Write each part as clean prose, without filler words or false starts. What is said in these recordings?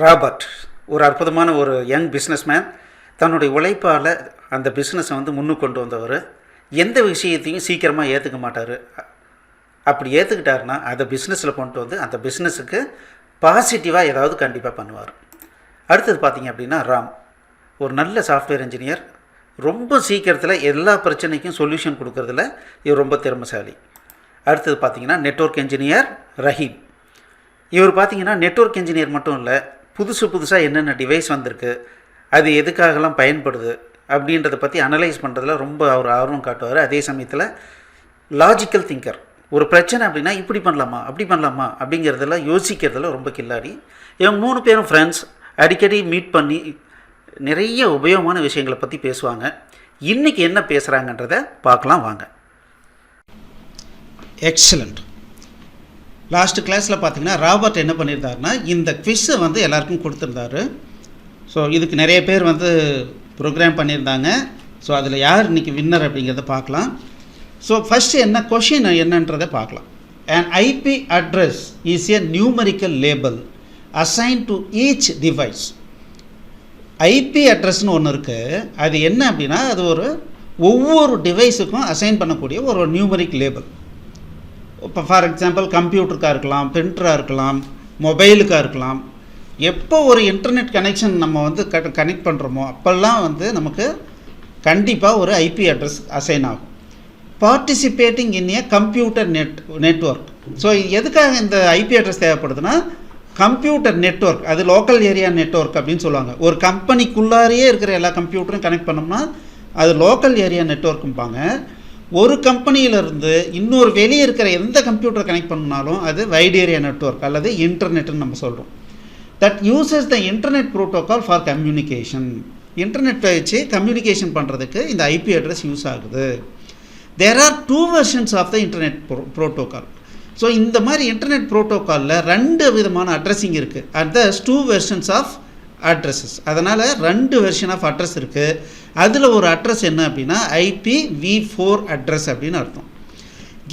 Robert ஒரு அற்புதமான ஒரு யங் பிஸ்னஸ்மேன். தன்னுடைய உழைப்பால் அந்த பிஸ்னஸை முன்னுக்கு கொண்டு வந்தவர். எந்த விஷயத்தையும் சீக்கிரமாக ஏற்றுக்க மாட்டார். அப்படி ஏற்றுக்கிட்டாருன்னா அதை பிஸ்னஸில் கொண்டு வந்து அந்த பிஸ்னஸுக்கு பாசிட்டிவாக ஏதாவது கண்டிப்பாக பண்ணுவார். அடுத்தது பார்த்திங்க அப்படின்னா ராம் ஒரு நல்ல சாஃப்ட்வேர் இன்ஜினியர். ரொம்ப சீக்கிரத்தில் எல்லா பிரச்சனைக்கும் சொல்யூஷன் கொடுக்கறதுல இவர் ரொம்ப திறமைசாலி. அடுத்தது பார்த்திங்கன்னா நெட்வொர்க் இன்ஜினியர் ரஹீம். இவர் பார்த்திங்கன்னா நெட்வொர்க் இன்ஜினியர் மட்டும் இல்லை, புதுசாக என்னென்ன டிவைஸ் வந்திருக்கு, அது எதுக்காகலாம் பயன்படுது அப்படின்றத பற்றி அனலைஸ் பண்ணுறதுல ரொம்ப அவர் ஆர்வம் காட்டுவார். அதே சமயத்தில் லாஜிக்கல் திங்கர். ஒரு பிரச்சனை அப்படின்னா இப்படி பண்ணலாமா அப்படி பண்ணலாமா அப்படிங்கிறதெல்லாம் யோசிக்கிறதுல ரொம்ப கில்லாடி. இவங்க 3 பேரும் ஃப்ரெண்ட்ஸ். அடிக்கடி மீட் பண்ணி நிறைய உபயோகமான விஷயங்களை பற்றி பேசுவாங்க. இன்றைக்கி என்ன பேசுகிறாங்கன்றதை பார்க்கலாம் வாங்க. எக்ஸலண்ட். லாஸ்ட்டு கிளாஸில் பார்த்தீங்கன்னா ராபர்ட் என்ன பண்ணியிருந்தாருன்னா இந்த குவிஸை எல்லாருக்கும் கொடுத்துருந்தாரு. ஸோ இதுக்கு நிறைய பேர் ப்ரோக்ராம் பண்ணியிருந்தாங்க. ஸோ அதில் யார் இன்றைக்கி வின்னர் அப்படிங்கிறத பார்க்கலாம். ஸோ ஃபஸ்ட்டு என்ன கொஷின் என்னன்றதை பார்க்கலாம். an IP address is a numerical label assigned to each device. IP அட்ரஸ்னு ஒன்று இருக்குது. அது என்ன அப்படின்னா அது ஒவ்வொரு டிவைஸுக்கும் அசைன் பண்ணக்கூடிய ஒரு நியூமரிக் லேபிள். இப்போ ஃபார் எக்ஸாம்பிள் கம்ப்யூட்டருக்காக இருக்கலாம், பிரிண்டராக இருக்கலாம், மொபைலுக்காக இருக்கலாம். எப்போ ஒரு இன்டர்நெட் கனெக்ஷன் நம்ம கனெக்ட் பண்ணுறோமோ அப்போல்லாம் நமக்கு கண்டிப்பாக ஒரு ஐபி அட்ரஸ் அசைன் ஆகும். Participating in A computer network. So எதுக்காக இந்த ஐபி அட்ரஸ் தேவைப்படுதுன்னா கம்ப்யூட்டர் நெட்வொர்க், அது லோக்கல் ஏரியா நெட்வொர்க் அப்படின்னு சொல்லுவாங்க. ஒரு கம்பெனிக்குள்ளாரையே இருக்கிற எல்லா கம்ப்யூட்டரும் கனெக்ட் பண்ணோம்னா அது லோக்கல் ஏரியா நெட்வொர்க்கும்பாங்க. ஒரு கம்பெனியிலேருந்து இன்னொரு வெளியே இருக்கிற எந்த கம்ப்யூட்டரை கனெக்ட் பண்ணாலும் அது வைட் ஏரியா நெட்வொர்க் அல்லது இன்டர்நெட்னு நம்ம சொல்கிறோம். That uses the internet protocol for communication. Internet வச்சு கம்யூனிகேஷன் பண்ணுறதுக்கு இந்த ஐபி அட்ரஸ் யூஸ் ஆகுது. There are 2 versions of the internet protocol. So இந்த மாதிரி இன்டர்நெட் ப்ரோட்டோகாலில் 2 விதமான அட்ரஸிங் இருக்குது. Address 2 versions of addresses. அதனால் 2 வெர்ஷன் ஆஃப் அட்ரஸ் இருக்குது. அதில் ஒரு அட்ரஸ் என்ன அப்படின்னா IPv4 அட்ரஸ் அப்படின்னு அர்த்தம்.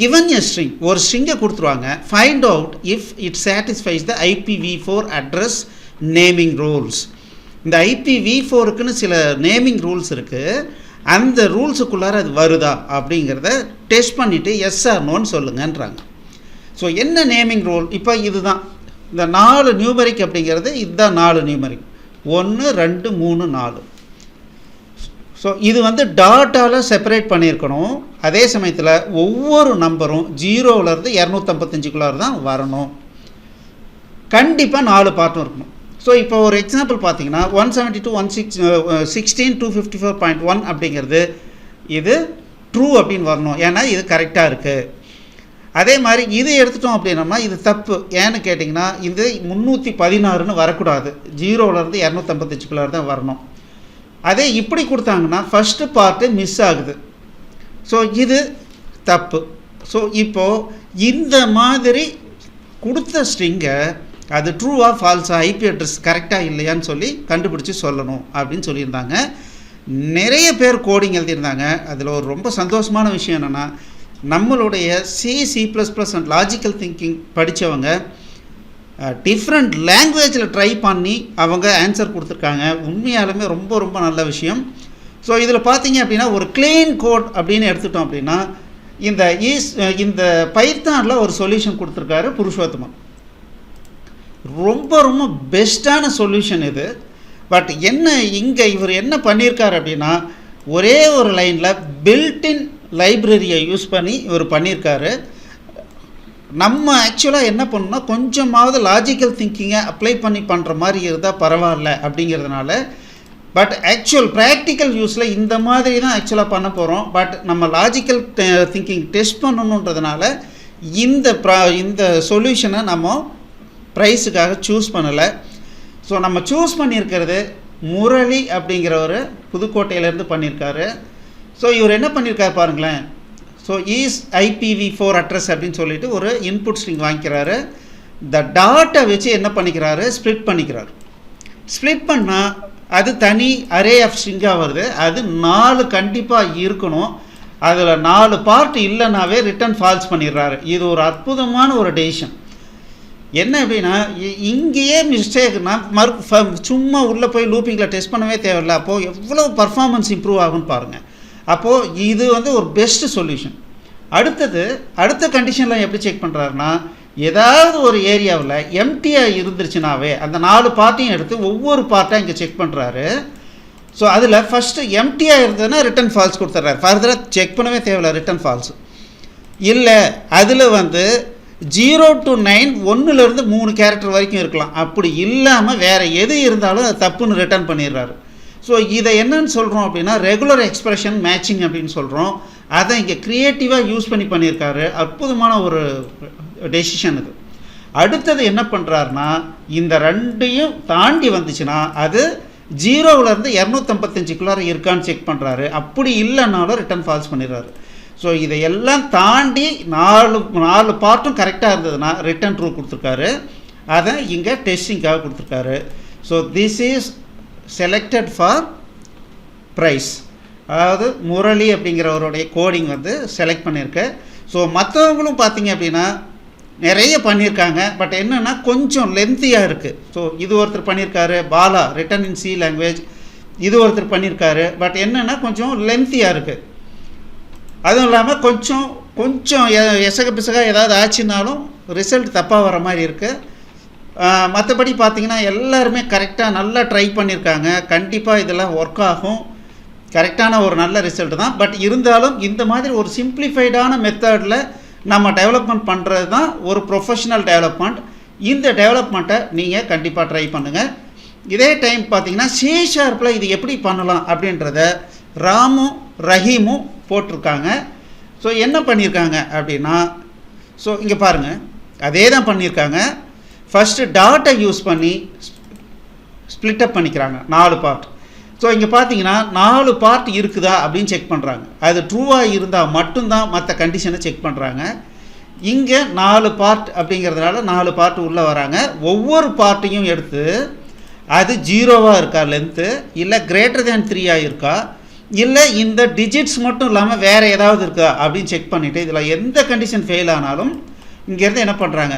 கிவன் எ ஸ்ட்ரிங், ஒரு ஸ்ட்ரிங்கை கொடுத்துருவாங்க. Find out if it satisfies the IPv4 address naming rules. இந்த IPv4க்குன்னு சில நேமிங் ரூல்ஸ் இருக்குது. அந்த ரூல்ஸுக்குள்ளார அது வருதா அப்படிங்கிறத டெஸ்ட் பண்ணிவிட்டு எஸ் ஆர் நோன்னு சொல்லுங்கன்றாங்க. ஸோ என்ன நேமிங் ரூல்? இப்போ இதுதான் இந்த 4 நியூமரிக் அப்படிங்கிறது. இதுதான் 4 நியூமரிக். 1 2 3 4. ஸோ இது டாட்டால் செப்பரேட் பண்ணியிருக்கணும். அதே சமயத்தில் ஒவ்வொரு நம்பரும் 0லேருந்து 255 தான் வரணும். கண்டிப்பாக 4 பார்ட்டும் இருக்கணும். ஸோ இப்போ ஒரு எக்ஸாம்பிள் பார்த்தீங்கன்னா 172.116.254.1 அப்படிங்கிறது இது ட்ரூ அப்படின்னு வரணும். ஏன்னா இது கரெக்டாக இருக்குது. அதே மாதிரி இது எடுத்துட்டோம் அப்படின்னம்னா இது தப்பு. ஏன்னு கேட்டிங்கன்னா இது 316ன்னு வரக்கூடாது. 0லேருந்து 255 தான் வரணும். அதே இப்படி கொடுத்தாங்கன்னா ஃபஸ்ட்டு பார்ட்டு மிஸ் ஆகுது. ஸோ இது தப்பு. ஸோ இப்போது இந்த மாதிரி கொடுத்த ஸ்ட்ரிங்கை அது ட்ரூவா ஃபால்ஸா, ஐபி அட்ரஸ் கரெக்டாக இல்லையான்னு சொல்லி கண்டுபிடிச்சி சொல்லணும் அப்படின்னு சொல்லியிருந்தாங்க. நிறைய பேர் கோடிங் எழுதியிருந்தாங்க. அதில் ஒரு ரொம்ப சந்தோஷமான விஷயம் என்னென்னா நம்மளுடைய C++ அண்ட் லாஜிக்கல் திங்கிங் படித்தவங்க டிஃப்ரெண்ட் லாங்குவேஜில் ட்ரை பண்ணி அவங்க ஆன்சர் கொடுத்துருக்காங்க. உண்மையாலுமே ரொம்ப ரொம்ப நல்ல விஷயம். ஸோ இதில் பார்த்தீங்க அப்படின்னா ஒரு க்ளீன் கோட் அப்படின்னு எடுத்துட்டோம் அப்படின்னா இந்த பைத்தானில் ஒரு சொல்யூஷன் கொடுத்துருக்காரு புருஷோத்தமன். ரொம்ப ரொம்ப பெஸ்ட்டான சொல்யூஷன் இது. பட் என்ன இங்கே இவர் என்ன பண்ணியிருக்காரு அப்படின்னா ஒரே ஒரு லைனில் பில்டின் லைப்ரரியை யூஸ் பண்ணி இவர் பண்ணியிருக்காரு. நம்ம ஆக்சுவலாக என்ன பண்ணணும்னா கொஞ்சமாவது லாஜிக்கல் திங்கிங்கை அப்ளை பண்ணி பண்ணுற மாதிரி இருந்தால் பரவாயில்ல அப்படிங்கிறதுனால. பட் ஆக்சுவல் ப்ராக்டிக்கல் யூஸில் இந்த மாதிரி தான் ஆக்சுவலாக பண்ண போகிறோம். பட் நம்ம லாஜிக்கல் திங்கிங் டெஸ்ட் பண்ணணுன்றதுனால இந்த சொல்யூஷனை நம்ம ப்ரைஸுக்காக சூஸ் பண்ணலை. ஸோ நம்ம சூஸ் பண்ணியிருக்கிறது முரளி அப்படிங்கிற ஒரு புதுக்கோட்டையிலேருந்து பண்ணியிருக்காரு. ஸோ இவர் என்ன பண்ணியிருக்காரு பாருங்களேன். ஸோ இஸ் IPv4 அட்ரஸ் அப்படின்னு சொல்லிட்டு ஒரு இன்புட் ஸ்ட்ரிங் வாங்கிக்கிறாரு. இந்த டாட்டை வச்சு என்ன பண்ணிக்கிறாரு, ஸ்ப்ளிட் பண்ணிக்கிறார். ஸ்ப்ளிட் பண்ணால் அது தனி அரே ஆஃப் ஸ்ட்ரிங்காக வருது. அது 4 கண்டிப்பாக இருக்கணும். அதில் 4 பார்ட் இல்லைனாவே ரிட்டன் ஃபால்ஸ் பண்ணிடுறாரு. இது ஒரு அற்புதமான ஒரு டெசிஷன். என்ன அப்படின்னா இங்கேயே மிஸ்டேக்னா சும்மா உள்ளே போய் லூப்பிங்கில் டெஸ்ட் பண்ணவே தேவையில்லை. அப்போது எவ்வளோ பர்ஃபார்மன்ஸ் இம்ப்ரூவ் ஆகும்னு பாருங்கள். அப்போது இது வந்து ஒரு பெஸ்ட்டு சொல்யூஷன். அடுத்த கண்டிஷனில் எப்படி செக் பண்ணுறாருன்னா, ஏதாவது ஒரு ஏரியாவில் எம்டியாக இருந்துருச்சுனாவே அந்த 4 பார்ட்டையும் எடுத்து ஒவ்வொரு பார்ட்டாக இங்கே செக் பண்ணுறாரு. ஸோ அதில் ஃபஸ்ட்டு எம்டியாக இருந்ததுன்னா ரிட்டன் ஃபால்ஸ் கொடுத்துட்றாரு. ஃபர்தராக செக் பண்ணவே தேவையில்லை, ரிட்டன் ஃபால்ஸ். இல்லை அதில் வந்து 0 to 9 1லேருந்து 3 கேரக்டர் வரைக்கும் இருக்கலாம். அப்படி இல்லாமல் வேறு எது இருந்தாலும் அது தப்புன்னு ரிட்டர்ன் பண்ணிடுறாரு. ஸோ இதை என்னன்னு சொல்கிறோம் அப்படின்னா ரெகுலர் எக்ஸ்பிரஷன் மேட்சிங் அப்படின்னு சொல்கிறோம். அதை இங்கே க்ரியேட்டிவாக யூஸ் பண்ணியிருக்காரு. அற்புதமான ஒரு டெசிஷன் இது. அடுத்தது என்ன பண்ணுறாருனா, இந்த 2ஐயும் தாண்டி வந்துச்சுன்னா அது 0லேருந்து 255க்குள்ளார இருக்கான்னு செக் பண்ணுறாரு. அப்படி இல்லைன்னாலும் ரிட்டர்ன் ஃபால்ஸ் பண்ணிடுறாரு. ஸோ இதையெல்லாம் தாண்டி 4 பார்ட்டும் கரெக்டாக இருந்ததுன்னா ரிட்டன் ட்ரூ கொடுத்துருக்காரு. அதை இங்கே டெஸ்டிங்காக கொடுத்துருக்காரு. So this is selected for prize. அதாவது முரளி அப்படிங்கிறவருடைய கோடிங் வந்து செலக்ட் பண்ணியிருக்கு. ஸோ மற்றவங்களும் பார்த்தீங்க அப்படின்னா நிறைய பண்ணியிருக்காங்க. பட் என்னென்னா கொஞ்சம் லென்த்தியாக இருக்குது. ஸோ இது ஒருத்தர் பண்ணியிருக்காரு, Bala written in C language. இது ஒருத்தர் பண்ணியிருக்காரு. பட் என்னென்னா கொஞ்சம் லென்த்தியாக இருக்குது. அதுவும் இல்லாமல் கொஞ்சம் எசக பிசகாக ஏதாவது ஆச்சுனாலும் ரிசல்ட் தப்பாக வர மாதிரி இருக்குது. மற்றபடி பார்த்திங்கன்னா எல்லாருமே கரெக்டாக நல்லா ட்ரை பண்ணியிருக்காங்க. கண்டிப்பாக இதெல்லாம் ஒர்க் ஆகும். கரெக்டான ஒரு நல்ல ரிசல்ட் தான். பட் இருந்தாலும் இந்த மாதிரி ஒரு சிம்பிளிஃபைடான மெத்தடில் நம்ம டெவலப்மெண்ட் பண்ணுறது தான் ஒரு ப்ரொஃபஷ்னல் டெவலப்மெண்ட். இந்த டெவலப்மெண்ட்டை நீங்கள் கண்டிப்பாக ட்ரை பண்ணுங்கள். இதே டைம் பார்த்திங்கன்னா C# இது எப்படி பண்ணலாம் அப்படின்றத ராமும் ரஹீமும் போட்டிருக்காங்க. ஸோ என்ன பண்ணியிருக்காங்க அப்படின்னா, ஸோ இங்கே பாருங்கள், அதே தான் பண்ணியிருக்காங்க. ஃபஸ்ட்டு டாட்டை யூஸ் பண்ணி ஸ்ப்ளிட்டப் பண்ணிக்கிறாங்க 4 பார்ட். ஸோ இங்கே பார்த்தீங்கன்னா 4 பார்ட் இருக்குதா அப்படின்னு செக் பண்ணுறாங்க. அது ட்ரூவாக இருந்தால் மட்டும்தான் மற்ற கண்டிஷனை செக் பண்ணுறாங்க. இங்கே 4 பார்ட் அப்படிங்கிறதுனால 4 பார்ட் உள்ளே வராங்க. ஒவ்வொரு பார்ட்டையும் எடுத்து அது 0வாக இருக்கா லென்த்து, இல்லை >3 இருக்கா, இல்லை இந்த டிஜிட்ஸ் மட்டும் இல்லாமல் வேறு ஏதாவது இருக்கா அப்படின்னு செக் பண்ணிவிட்டு இதில் எந்த கண்டிஷன் ஃபெயில் ஆனாலும் இங்கேருந்து என்ன பண்ணுறாங்க,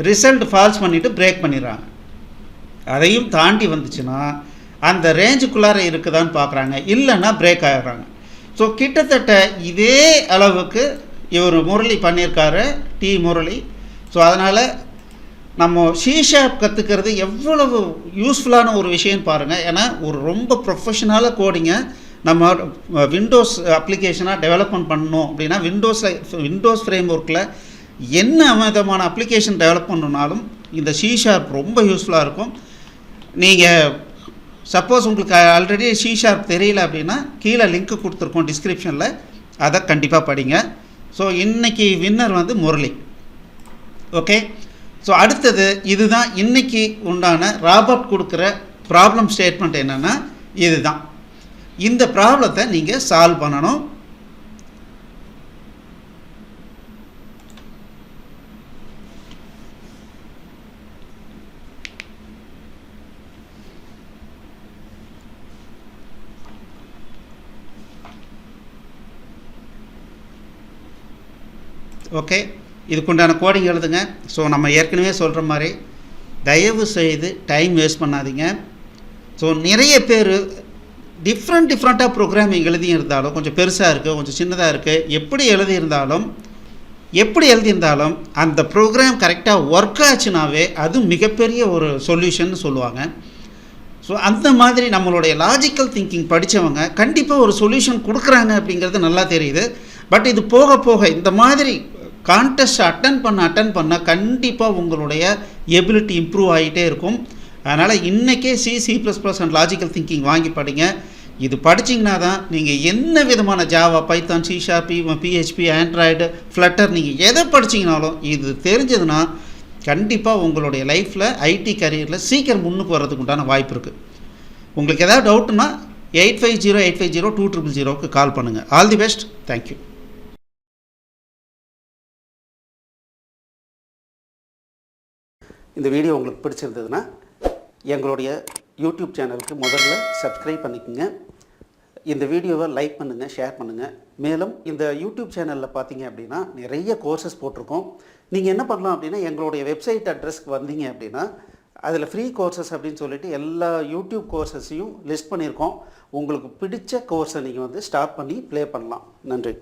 ரிசல்ட் ஃபால்ஸ் பண்ணிவிட்டு பிரேக் பண்ணிடுறாங்க. அதையும் தாண்டி வந்துச்சுன்னா அந்த ரேஞ்சுக்குள்ளார இருக்குதான்னு பார்க்குறாங்க. இல்லைன்னா பிரேக் ஆகிடுறாங்க. ஸோ கிட்டத்தட்ட இதே அளவுக்கு இவர் முரளி பண்ணியிருக்காரு, முரளி. ஸோ அதனால் நம்ம C# கற்றுக்கிறது எவ்வளவு யூஸ்ஃபுல்லான ஒரு விஷயம்னு பாருங்கள். ஏன்னா ஒரு ரொம்ப ப்ரொஃபஷனலாக கோடிங்க நம்ம விண்டோஸ் அப்ளிகேஷனாக டெவலப்மெண்ட் பண்ணணும் அப்படின்னா விண்டோஸ் ஃப்ரேம் ஒர்க்கில் என்ன விதமான அப்ளிகேஷன் டெவலப் பண்ணணுனாலும் இந்த C# ரொம்ப யூஸ்ஃபுல்லாக இருக்கும். நீங்கள் சப்போஸ் உங்களுக்கு ஆல்ரெடி C# தெரியல அப்படின்னா கீழே லிங்க்கு கொடுத்துருக்கோம் டிஸ்கிரிப்ஷனில், அதை கண்டிப்பாக படிங்க. ஸோ இன்றைக்கி வின்னர் வந்து முரளி. ஓகே, ஸோ அடுத்தது இதுதான் இன்றைக்கி உண்டான ராபர்ட் கொடுக்குற ப்ராப்ளம் ஸ்டேட்மெண்ட். என்னென்னா இதுதான், இந்த ப்ராப்ளத்தை நீங்கள் சால்வ் பண்ணணும். ஓகே, இதுக்குண்டான கோடிங் எழுதுங்க. ஸோ நம்ம ஏற்கனவே சொல்கிற மாதிரி தயவு செய்து டைம் வேஸ்ட் பண்ணாதீங்க. ஸோ நிறைய பேர் டிஃப்ரெண்ட்டாக ப்ரோக்ராமிங் எழுதியிருந்தாலும், கொஞ்சம் பெருசாக இருக்குது, கொஞ்சம் சின்னதாக இருக்குது, எப்படி எழுதியிருந்தாலும் அந்த ப்ரோக்ராம் கரெக்டாக ஒர்க் ஆச்சுனாவே அது மிகப்பெரிய ஒரு சொல்யூஷன் சொல்லுவாங்க. ஸோ அந்த மாதிரி நம்மளுடைய லாஜிக்கல் திங்கிங் படித்தவங்க கண்டிப்பாக ஒரு சொல்யூஷன் கொடுக்குறாங்க அப்படிங்கிறது நல்லா தெரியுது. பட் இது போக போக இந்த மாதிரி கான்டெஸ்ட் அட்டன் பண்ண கண்டிப்பாக உங்களுடைய எபிலிட்டி இம்ப்ரூவ் ஆகிட்டே இருக்கும். அதனால் இன்றைக்கே C++ அண்ட் லாஜிக்கல் திங்கிங் வாங்கி படிங்க. இது படிச்சிங்கன்னா தான் நீங்கள் என்ன விதமான Java, Python, C#, PHP, Android, flutter நீங்கள் எதை படிச்சிங்கனாலும் இது தெரிஞ்சதுன்னா கண்டிப்பாக உங்களுடைய லைஃப்பில் ஐடி கரியரில் சீக்கிரம் முன்னுக்கு வர்றதுக்கு உண்டான வாய்ப்பு இருக்குது. உங்களுக்கு ஏதாவது டவுட்னா 8508502000க்கு கால் பண்ணுங்கள். All the best. தேங்க்யூ. இந்த வீடியோ உங்களுக்கு பிடிச்சிருந்ததுன்னா எங்களுடைய யூடியூப் சேனலுக்கு முதல்ல சப்ஸ்கிரைப் பண்ணிக்கோங்க. இந்த வீடியோவை லைக் பண்ணுங்கள், ஷேர் பண்ணுங்கள். மேலும் இந்த யூடியூப் சேனலில் பார்த்தீங்க அப்படின்னா நிறைய கோர்சஸ் போட்டிருக்கோம். நீங்கள் என்ன பண்ணலாம் அப்படின்னா எங்களுடைய வெப்சைட் அட்ரஸ்க்கு வந்தீங்க அப்படின்னா அதில் ஃப்ரீ கோர்சஸ் அப்படின்னு சொல்லிட்டு எல்லா யூடியூப் கோர்சஸையும் லிஸ்ட் பண்ணியிருக்கோம். உங்களுக்கு பிடிச்ச கோர்ஸை நீங்கள் வந்து ஸ்டார்ட் பண்ணி ப்ளே பண்ணலாம். நன்றி.